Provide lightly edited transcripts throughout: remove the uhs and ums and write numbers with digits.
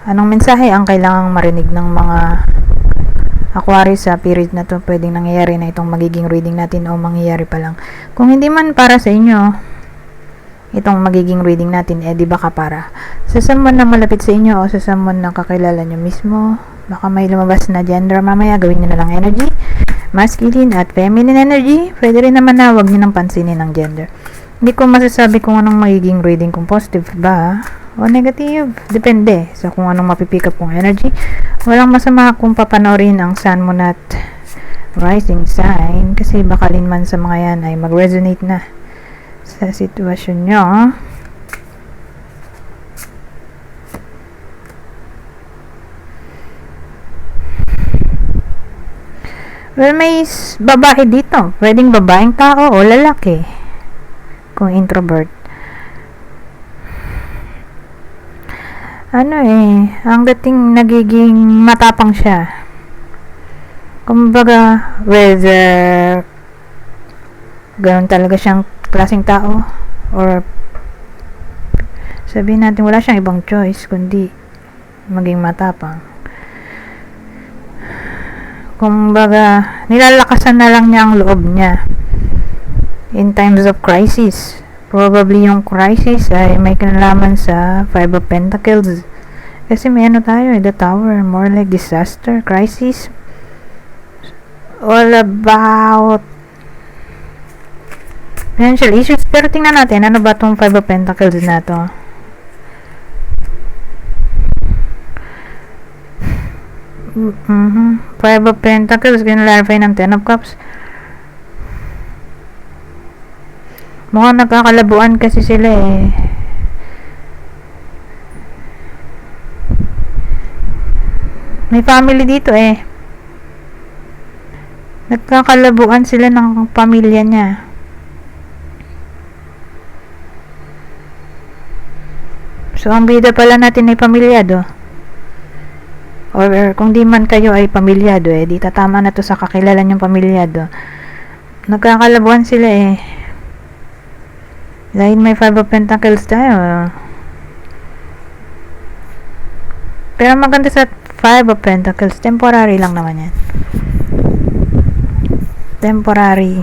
Anong mensahe ang kailangang marinig ng mga Aquarius sa period na to? Pwedeng nangyayari na itong magiging reading natin o mangyayari pa lang. Kung hindi man para sa inyo itong magiging reading natin, di baka para sa someone na malapit sa inyo o sa someone na kakilala nyo mismo. Baka may lumabas na gender mamaya, gawin nyo na lang energy, masculine at feminine energy. Pwede rin naman na huwag nyo nang pansinin ng gender. Hindi ko masasabi kung anong magiging reading, kung positive ba o negative. Depende sa kung anong mapipick up kong energy. Walang masama kung papanoorin ang sun, moon at rising sign kasi bakalin man sa mga yan ay mag-resonate na sa sitwasyon nyo. Well, may babae dito. Pwedeng babaeng tao o lalaki kung introvert. Ang dating nagiging matapang siya. Kumbaga, whether ganun talaga siyang klaseng tao or sabihin natin wala siyang ibang choice kundi maging matapang. Kumbaga, nilalakasan na lang niya ang loob niya in times of crisis. Probably yung crisis ay may kinalaman sa Five of Pentacles. Kasi may tayo, the Tower. More like disaster, crisis. All about financial issues. Pero tingnan natin, ano ba tong Five of Pentacles na to? Five of Pentacles, kinlarify ng Ten of Cups. Mukhang nagkakalabuan kasi sila May family dito Nagkakalabuan sila ng pamilya niya. So, ang bida pala natin ay pamilyado. Or kung di man kayo ay pamilyado di tatama na to sa kakilala niyong pamilyado. Nagkakalabuan sila dahil may Five of Pentacles tayo. Pero maganda sa Five of Pentacles, temporary lang naman yan. Temporary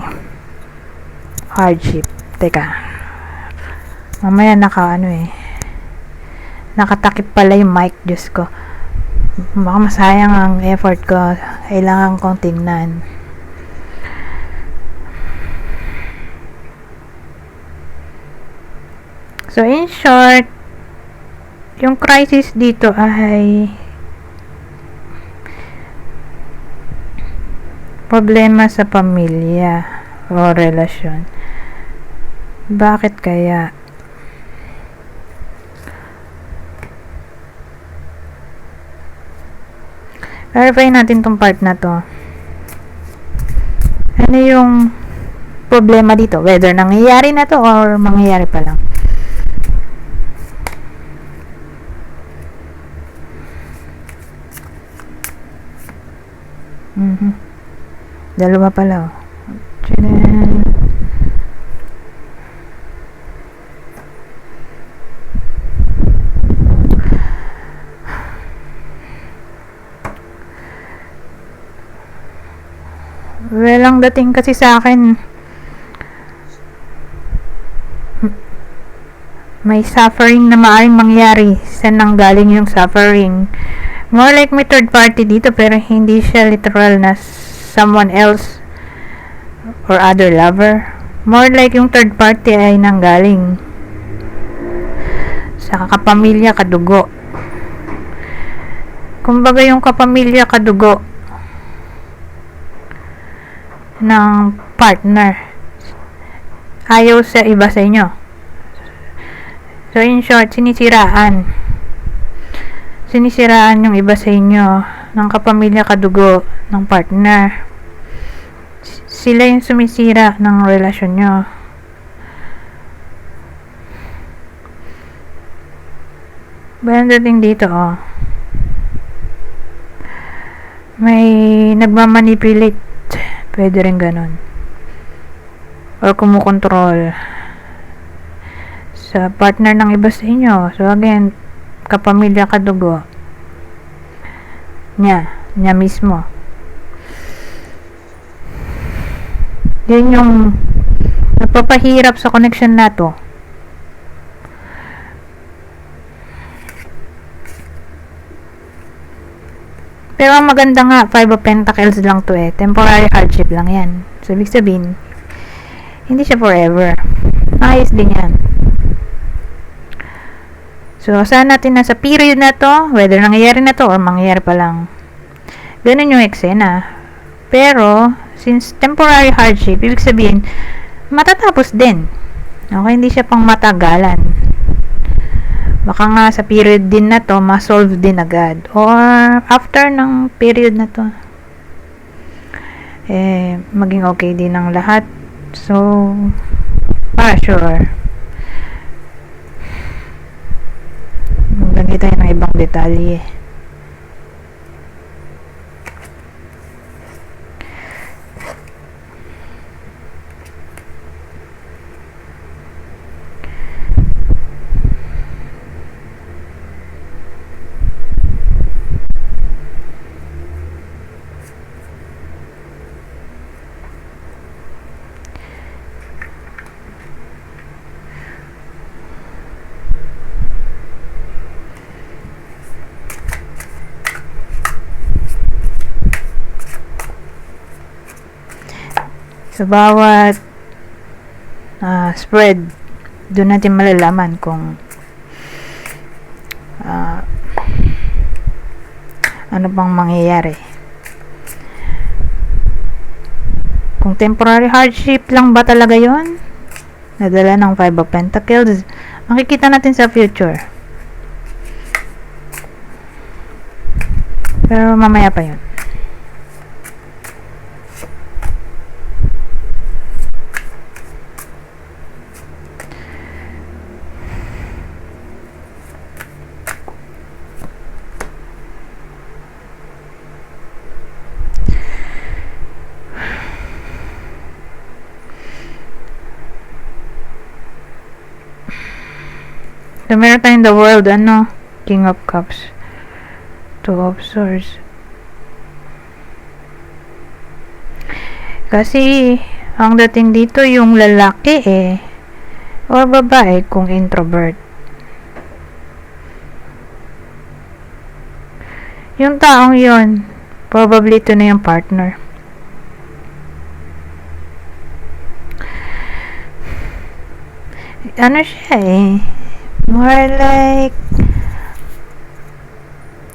hardship. Teka. Mamaya nakatakip pala yung mic. Diyos ko. Baka masayang ang effort ko. Kailangan kong tingnan. So, in short, yung crisis dito ay problema sa pamilya o relasyon. Bakit kaya? Clarify natin tong part na to. Ano yung problema dito? Whether nangyayari na to or mangyayari pa lang. Dalawa pala Tchanan. Well, ang dating kasi sa akin may suffering na maaaring mangyari. Saan nanggaling yung suffering? More like may third party dito pero hindi siya literal na someone else or other lover. More like yung third party ay nanggaling sa kapamilya, kadugo. Kumbaga yung kapamilya, kadugo ng partner ayaw sa iba sa inyo. So in short, sinisiraan yung iba sa inyo ng kapamilya, kadugo ng partner. Sila yung sumisira ng relasyon nyo. Bayan dating dito may nagmamanipulate. Pwede rin ganun. Or kumukontrol sa partner ng iba sa inyo. So again, kapamilya, kadugo. niya mismo. Yun yung nagpapahirap sa connection na to. Pero ang maganda nga, 5 of Pentacles lang to eh. Temporary hardship lang yan. So, ibig sabihin, hindi siya forever. Ayos din yan. So, saan natin na sa period na to, whether nangyayari na to or mangyayari pa lang. Ganun yung eksena. Pero, since temporary hardship, ibig sabihin, matatapos din. Okay, hindi siya pang matagalan. Baka nga sa period din na to, ma-solve din agad. Or, after ng period na to, maging okay din ang lahat. So, para sure. Maglagay tayo ng ibang detalye. Sa bawat spread, doon natin malalaman kung ano bang mangyayari. Kung temporary hardship lang ba talaga yon, nadala ng 5 of Pentacles, makikita natin sa future. Pero mamaya pa yun. So, meron tayong the world, King of Cups, 2 of Swords. Kasi, ang dating dito, yung lalaki or babae kung introvert. Yung taong yon, probably ito na yung partner. Ano siya more like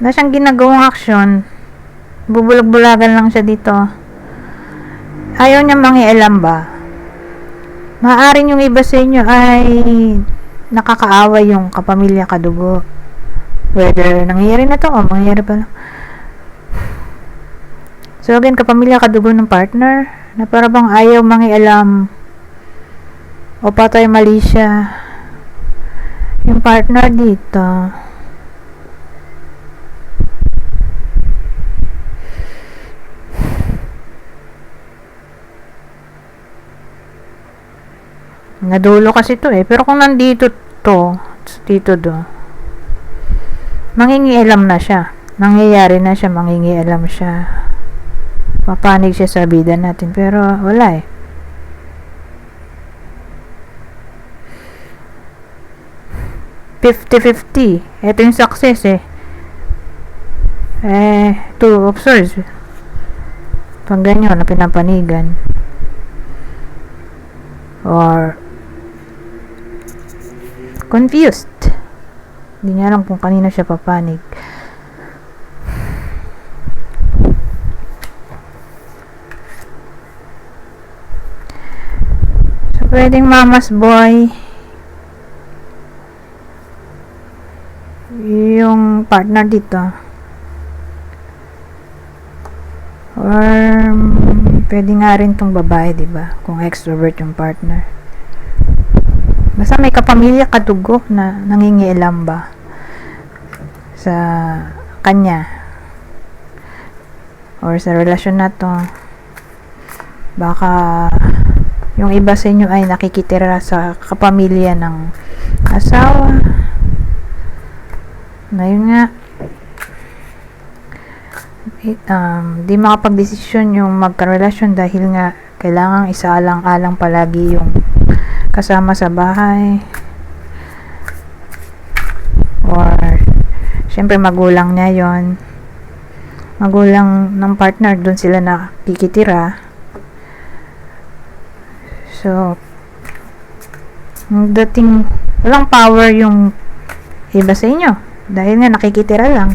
wala siyang ginagawang aksyon, bubulag-bulagan lang siya dito. Ayaw niya mangialam ba? Maaaring yung iba sa inyo ay nakakaaway yung kapamilya kadugo, whether nangyayari na to o mangyayari pa lang. So again, kapamilya kadugo ng partner na para bang ayaw mangialam o patay mali siya yung partner dito. Nadulo kasi to pero kung nandito to, dito do, mangingialam na siya, nangyayari na siya, mangingialam siya, papanig siya sa bida natin, pero wala 50-50. Ito yung success 2 of Swords. Pag ganyan na pinapanigan. Or confused. Hindi niya alam kung kanino siya papanig. So, pwedeng mama's boy yung partner dito, or pwede nga rin tong babae, diba, kung extrovert yung partner. Basta may kapamilya kadugo na nangingialam ba sa kanya or sa relasyon na to. Baka yung iba sa inyo ay nakikitira sa kapamilya ng asawa. Ngayon nga, Di makapag-desisyon yung magkarelasyon dahil nga kailangang isaalang-alang palagi yung kasama sa bahay, or syempre magulang niya yon, magulang ng partner, dun sila nakikitira. So dating walang power yung iba sa inyo dahil nga nakikitira lang.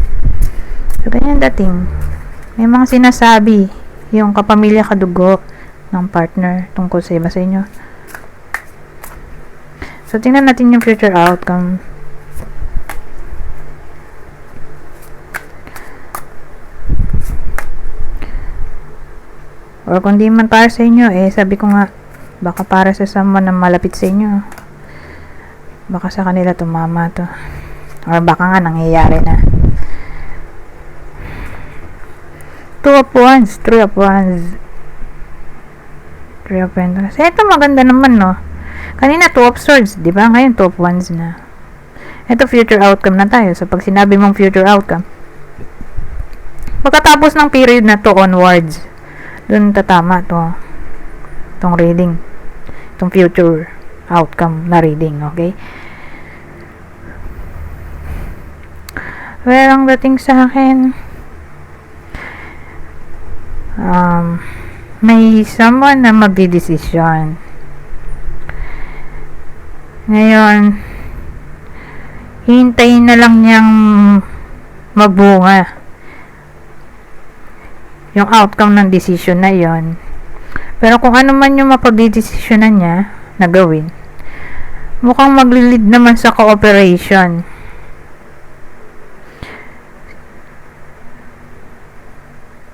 So ganyan dating may mga sinasabi yung kapamilya kadugo ng partner tungkol sa iba sa inyo. So tingnan natin yung future outcome. Or kung di man para sa inyo, sabi ko nga, baka para sa someone na malapit sa inyo. Baka sa kanila tumama to. Or baka nga nangyayari na. Two of Wands, Three of Wands, Three of Pentacles. Ito maganda naman, no? Kanina Two of Swords, di ba? Ngayon Two of Wands na. Ito future outcome na tayo. So pag sinabi mong future outcome, pagkatapos ng period na to onwards, dun tatama to, itong reading, itong future outcome na reading, okay? Well, ang dating sa akin, may someone na magdidesisyon. Ngayon, hintayin na lang niyang magbunga yung outcome ng decision na yon. Pero kung ano man yung mapagdidesisyonan niya na gawin, mukhang maglilid naman sa cooperation.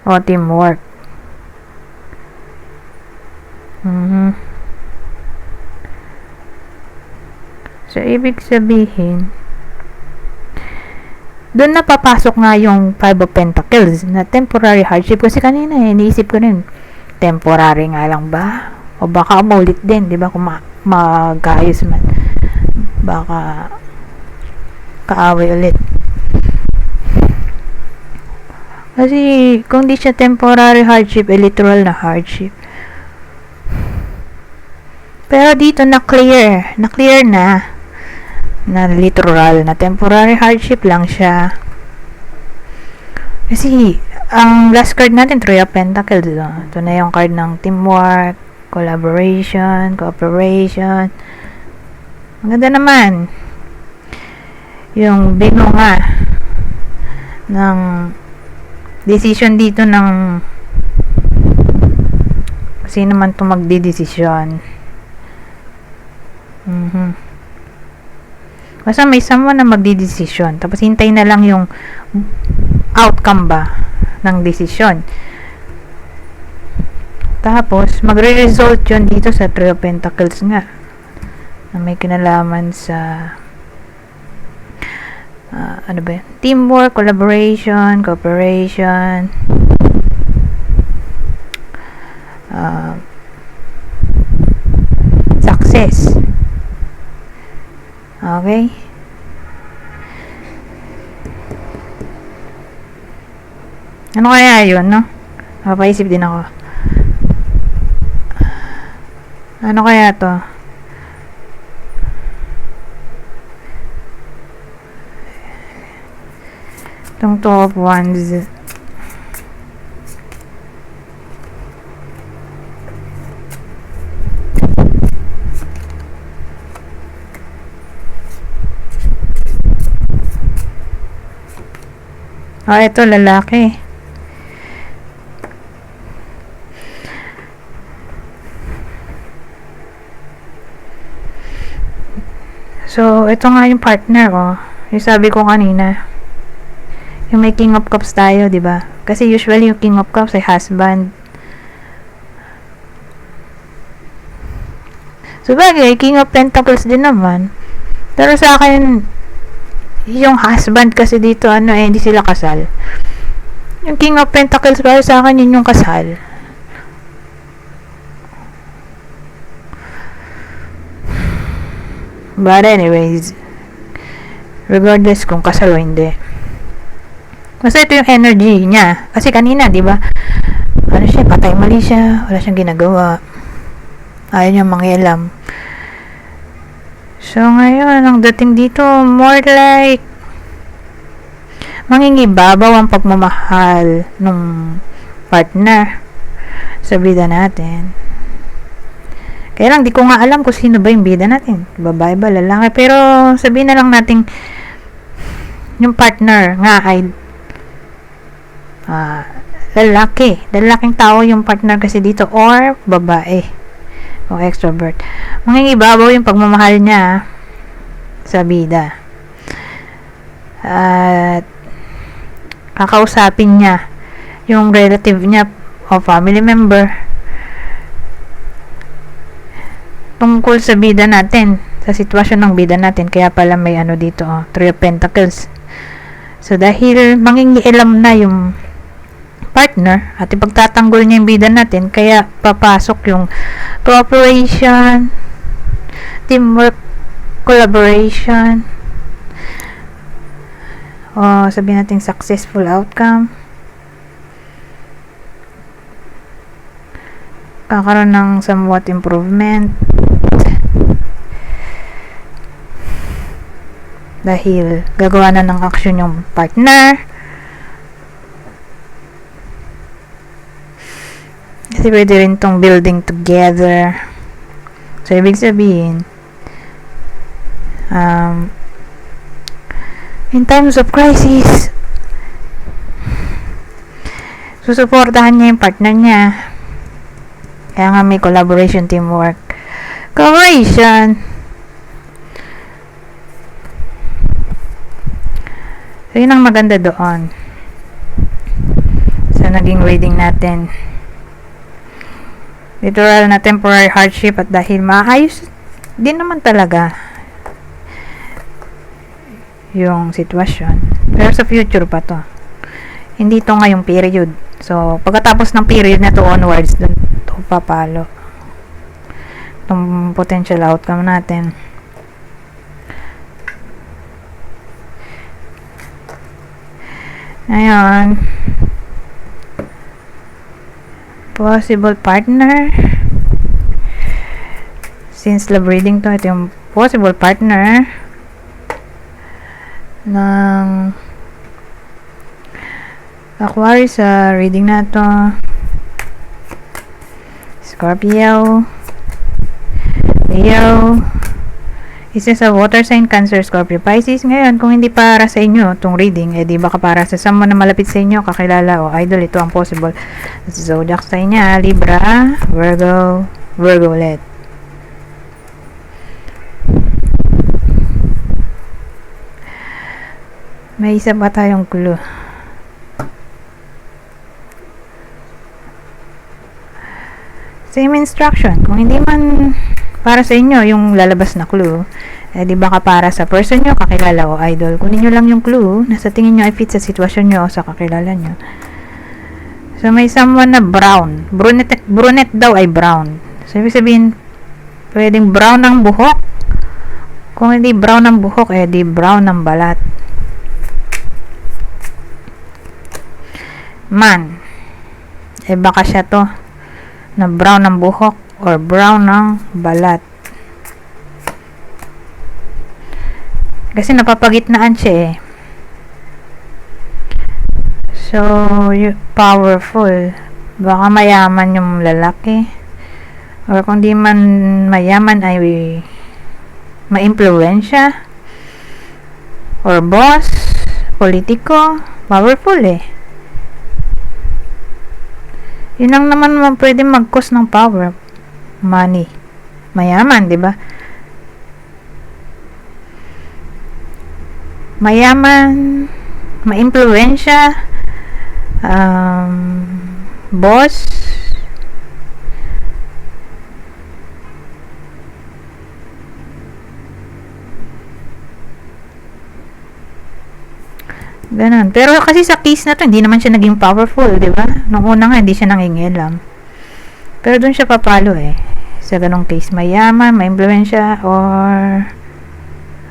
O teamwork. So ibig sabihin, doon na papasok nga yung Five of Pentacles na temporary hardship. Kasi kanina iniisip ko rin, temporary nga lang ba? O baka umulit din, di ba? Kung magkaayos man, baka kaaway ulit. Kasi kung di siya temporary hardship, literal na hardship. Pero dito na clear na literal na temporary hardship lang siya. Kasi ang last card natin, Three of Pentacles, ito na yung card ng teamwork, collaboration, cooperation. Maganda naman yung bino nga ng decision dito ng sino man itong magdidesisyon. Basta may someone na magdidesisyon. Tapos hintay na lang yung outcome ba ng desisyon. Tapos magre-result yun dito sa Three of Pentacles nga. Na may kinalaman sa ano ba yun? Teamwork, collaboration, cooperation, success. Okay? Ano kaya yun, no? Napapaisip din ako. Ano kaya to? Itong Two of Wands. Ito lalaki. So, ito nga yung partner, yung sabi ko kanina. Yung may King of Cups tayo, di ba? Kasi usually yung King of Cups ay husband. So, bagay, King of Pentacles din naman. Pero sa akin, yung husband kasi dito, hindi sila kasal. Yung King of Pentacles, para sa akin, yun yung kasal. But anyways, regardless kung kasal o hindi, Basta ito yung energy niya. Kasi kanina, di ba? Ano siya, patay mali siya. Wala siyang ginagawa. Ayaw niya mangialam. So, ngayon, ang dating dito, more like, mangingibabaw ang pagmamahal nung partner sa bida natin. Kaya lang, di ko nga alam kung sino ba yung bida natin. Babae ba, lalaki. Pero, sabihin na lang natin, yung partner nga ay lalaki. Lalaking tao yung partner kasi dito or babae o extrovert. Mangingibabaw yung pagmamahal niya sa bida. At kakausapin niya yung relative niya o family member tungkol sa bida natin, sa sitwasyon ng bida natin. Kaya pala may ano dito, Three of Pentacles. So dahil mangingialam na yung partner at ipagtatanggol niya yung bida natin, kaya papasok yung cooperation, teamwork, collaboration, o sabihin natin successful outcome, kakaroon ng somewhat improvement dahil gagawa na ng action yung partner. Kasi pwede rin tong building together. So, ibig sabihin, in times of crisis, susuportahan niya yung partner niya. Kaya nga may collaboration, teamwork, cooperation. So, yun ang maganda doon sa naging reading natin. Literal na temporary hardship at dahil maayos din naman talaga yung sitwasyon. Pero sa future pa to. Hindi to ngayong period. So, pagkatapos ng period na to onwards, dun to papalo. Itong potential outcome natin. Ngayon, possible partner. Since love reading to, ito yung possible partner ng Aquarius sa reading na to. Scorpio, Leo, isa sa water sign, Cancer, Scorpio, Pisces. Ngayon, kung hindi para sa inyo itong reading, di baka para sa someone na malapit sa inyo, kakilala o idol, ito ang possible. Zodiac sign niya, Libra, Virgo ulit. May isa pa tayong clue. Same instruction. Kung hindi man para sa inyo yung lalabas na clue, di ba ka para sa person nyo, kakilala o idol. Kunin nyo lang yung clue na sa tingin nyo ay fit sa sitwasyon nyo o sa kakilala nyo. So, may someone na brown. Brunette daw ay brown. So, ibig sabihin, pwedeng brown ang buhok. Kung hindi brown ang buhok, di brown ang balat. Man. Baka siya to na brown ang buhok or brown ang balat. Kasi napapagitnaan siya So, powerful. Baka mayaman yung lalaki. Or kung di man mayaman ay ma-impluwensya. Or boss, politiko, powerful Yun lang naman pwede mag-cause ng power. Money. Mayaman, di ba? Mayaman, ma-impluwensya, boss, ganun. Pero kasi sa case na to, hindi naman siya naging powerful, di ba? Nung una nga, hindi siya nangingialam. Pero dun siya papalo sa ganong case. Mayaman, ma-impluwensya, or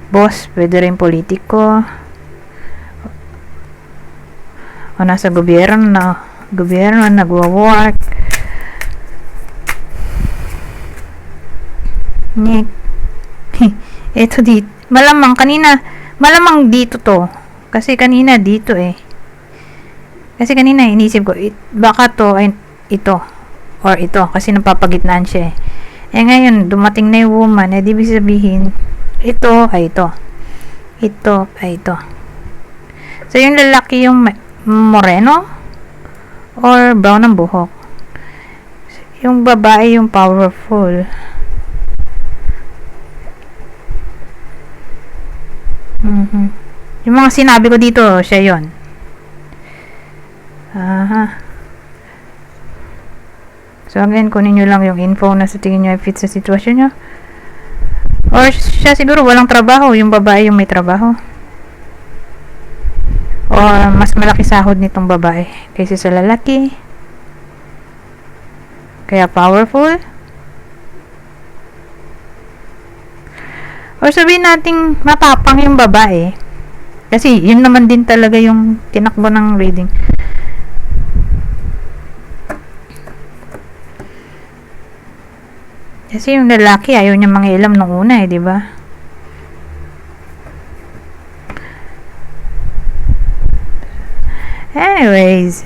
boss, pwede rin politiko, o nasa gobyerno nagwo-work. Ito dito. Malamang dito to. Kasi kanina dito eh. Kasi kanina inisip ko, baka to ay ito. Or ito. Kasi napapagitnaan siya eh. Eh ngayon, dumating na yung woman. Eh di ibig sabihin, ito ay ito. Ito ay ito. So yung lalaki yung moreno? Or brown ang buhok? Yung babae yung powerful. Yung mga sinabi ko dito, siya yon. So again, kunin nyo lang yung info na sa tingin nyo ay fit sa sitwasyon nyo. Or siya siguro walang trabaho, yung babae yung may trabaho. Or mas malaki sahod nitong babae kaysa sa lalaki. Kaya powerful. Or sabihin nating matapang yung babae. Kasi yun naman din talaga yung tinakbo ng reading. Kasi yung lalaki ayaw niya mangialam nung una eh, di ba? Anyways,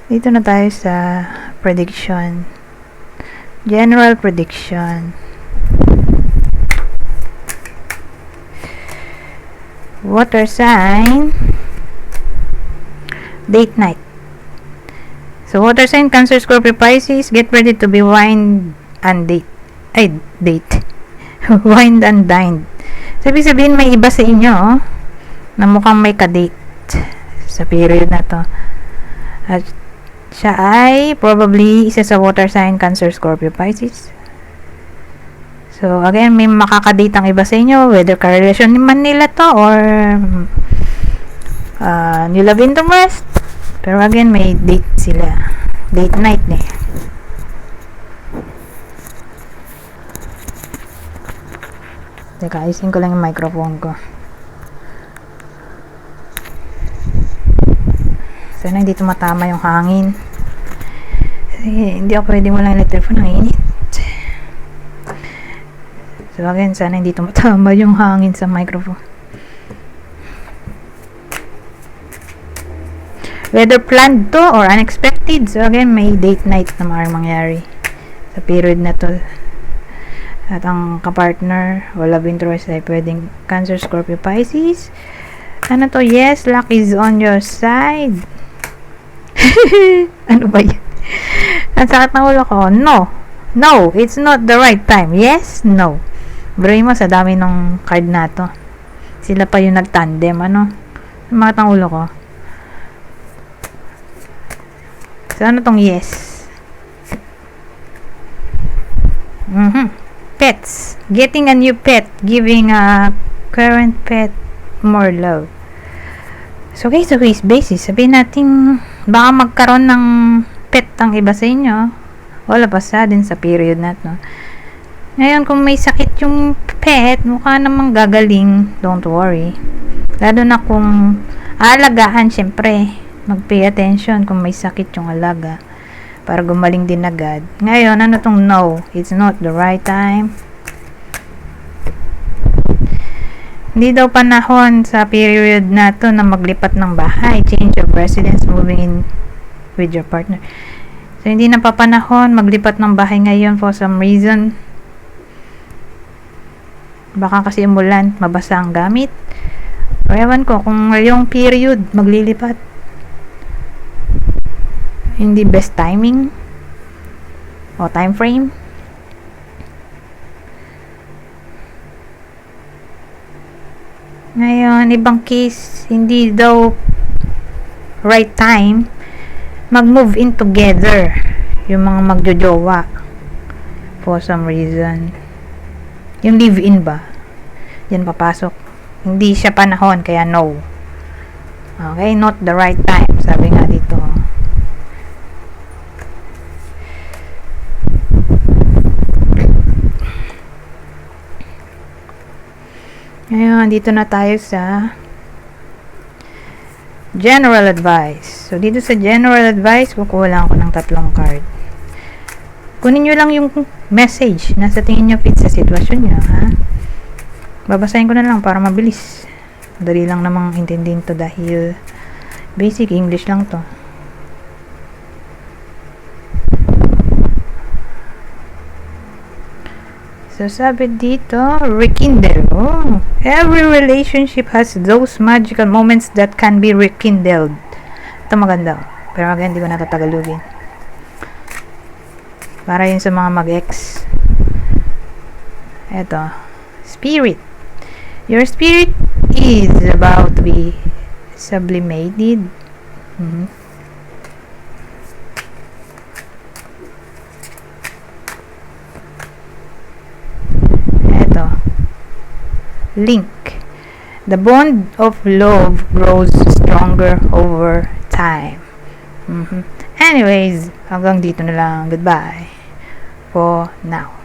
dito na tayo sa prediction. General prediction. Water sign. Date night. So water sign, Cancer, Scorpio, Pisces, get ready to be wined and date. Wined and dined. So ibig sabihin may iba sa inyo na mukhang may ka-date sa period na to. At siya ay probably isa sa water sign, Cancer, Scorpio, Pisces. So, again, may makakadate ang iba sa inyo, whether ka-relasyon man nila to or new love interest. Pero again, may date sila. Date night eh. Teka, ayusin ko lang yung microphone ko. Sana hindi tumatama yung hangin. Kasi hindi ako pwedeng walang electric fan, ang init. So again, sana hindi tumatama yung hangin sa microphone. Whether planned to or unexpected. So again, may date night na maaaring mangyari sa period na to. At ang kapartner o love interest ay pwedeng Cancer, Scorpio, Pisces. Ano to? Yes, luck is on your side. Ano ba yan? Ang sakit ng ulo ko. No, it's not the right time. Yes, no. Bro mo, sa dami ng card na to. Sila pa yung nagtandem. Ano? Ang sakit ng ulo ko. So, ano tong yes? Pets. Getting a new pet. Giving a current pet more love. So, okay, so case basis, sabihin natin, baka magkaroon ng pet ang iba sa inyo. Wala pa sa din sa period na to. Ngayon, kung may sakit yung pet, mukha namang gagaling. Don't worry. Lalo na kung aalagaan, syempre, mag-pay attention kung may sakit yung alaga. Para gumaling din agad. Ngayon, ano tong no? It's not the right time. Hindi daw panahon sa period na to na maglipat ng bahay, change of residence, moving in with your partner. So, hindi na papanahon maglipat ng bahay ngayon for some reason. Baka kasi umulan, mabasa ang gamit. O ewan ko, kung ngayong period maglilipat, hindi best timing o time frame. Ngayon, ibang case, hindi daw right time mag-move in together yung mga magjojowa for some reason. Yung live-in ba? Yan papasok. Hindi siya panahon, kaya no. Okay, not the right time. Sabi nga dito. Ngayon, dito na tayo sa general advice. So, dito sa general advice, kukuha lang ako ng 3 card. Kunin nyo lang yung message na sa tingin nyo fit sa sitwasyon nyo, ha? Babasahin ko na lang para mabilis. Dali lang namang intindihin to dahil basic English lang to. So, sabi dito, rekindle. Oh, every relationship has those magical moments that can be rekindled. Ito maganda. Pero again, hindi ko natatagalugin. Para yun sa mga mag-ex. Ito. Spirit. Your spirit is about to be sublimated. Link. The bond of love grows stronger over time. Anyways, hanggang dito na lang. Goodbye for now.